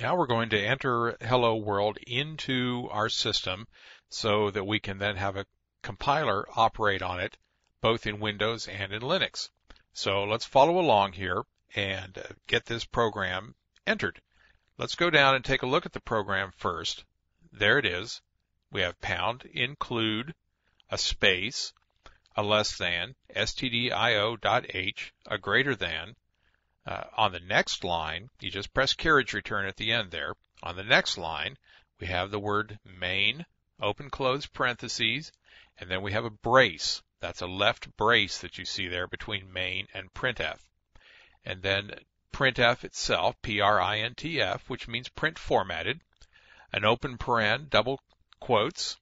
Now we're going to enter Hello World into our system so that we can then have a compiler operate on it, both in Windows and in Linux. So let's follow along here and get this program entered. Let's go down and take a look at the program first. There it is. We have pound include, a space, a less than, stdio.h, a greater than. On the next line, you just press carriage return at the end there. On the next line, we have the word main, open close parentheses, and then we have a brace. That's a left brace that you see there between main and printf. And then printf itself, printf, which means print formatted. An open paren, double quotes.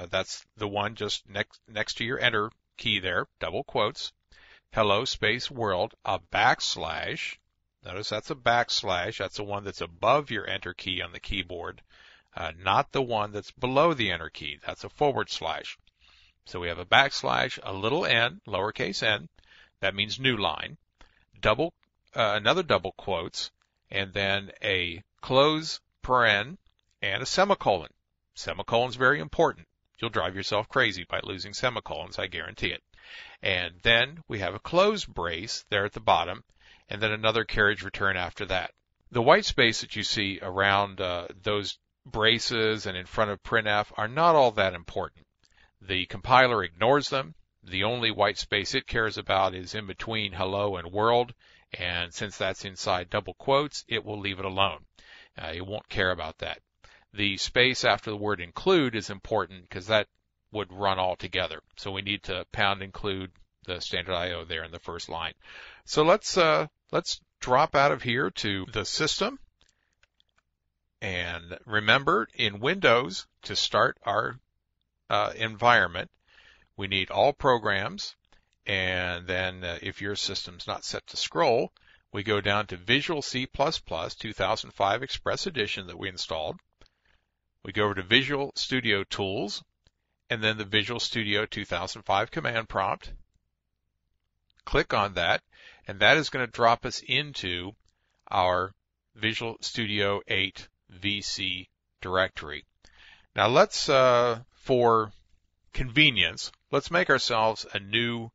That's the one just next to your enter key there, double quotes. Hello space world, a backslash. Notice that's a backslash. That's the one that's above your enter key on the keyboard, not the one that's below the enter key. That's a forward slash. So we have a backslash, a little n, lowercase n. That means new line. Another double quotes, and then a close paren and a semicolon. Semicolon's very important. You'll drive yourself crazy by losing semicolons, I guarantee it. And then we have a close brace there at the bottom, and then another carriage return after that. The white space that you see around those braces and in front of printf are not all that important. The compiler ignores them. The only white space it cares about is in between hello and world, and since that's inside double quotes, it will leave it alone. It won't care about that. The space after the word include is important because that would run all together. So we need to pound include the standard IO there in the first line. So let's drop out of here to the system. And remember, in Windows, to start our environment, we need all programs. And then if your system's not set to scroll, we go down to Visual C++ 2005 Express Edition that we installed. We go over to Visual Studio Tools, and then the Visual Studio 2005 command prompt. Click on that, and that is going to drop us into our Visual Studio 8 VC directory. Now let's, for convenience, let's make ourselves a new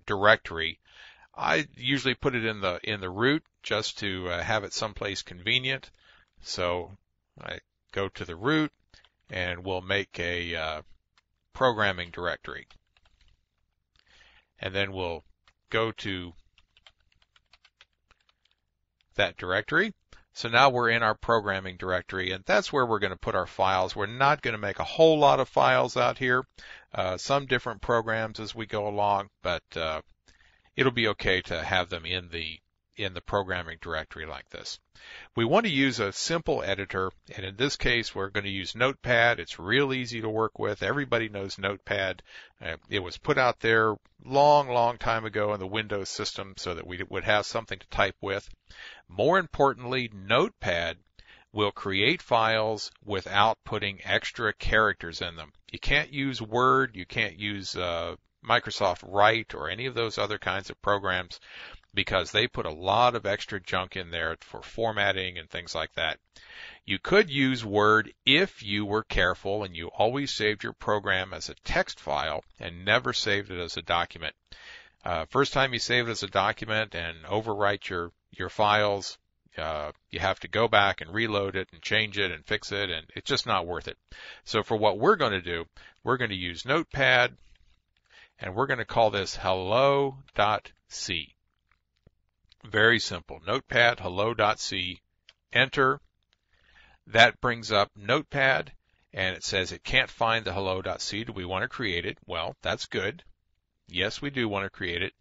directory. I usually put it in the root just to have it someplace convenient. So I go to the root, and we'll make a programming directory. And then we'll go to that directory. So now we're in our programming directory, and that's where we're going to put our files. We're not going to make a whole lot of files out here, some different programs as we go along, but it'll be okay to have them in the programming directory like this. We want to use a simple editor, and in this case we're going to use Notepad. It's real easy to work with. Everybody knows Notepad. It was put out there long time ago in the Windows system so that we would have something to type with. More importantly, Notepad will create files without putting extra characters in them. You can't use Word, you can't use Microsoft Write or any of those other kinds of programs, because they put a lot of extra junk in there for formatting and things like that. You could use Word if you were careful and you always saved your program as a text file and never saved it as a document. First time you save it as a document and overwrite your files, you have to go back and reload it and change it and fix it, and it's just not worth it. So for what we're going to do, we're going to use Notepad, and we're going to call this hello.c. Very simple. Notepad, hello.c, enter. That brings up Notepad, and it says it can't find the hello.c. Do we want to create it? Well, that's good. Yes, we do want to create it.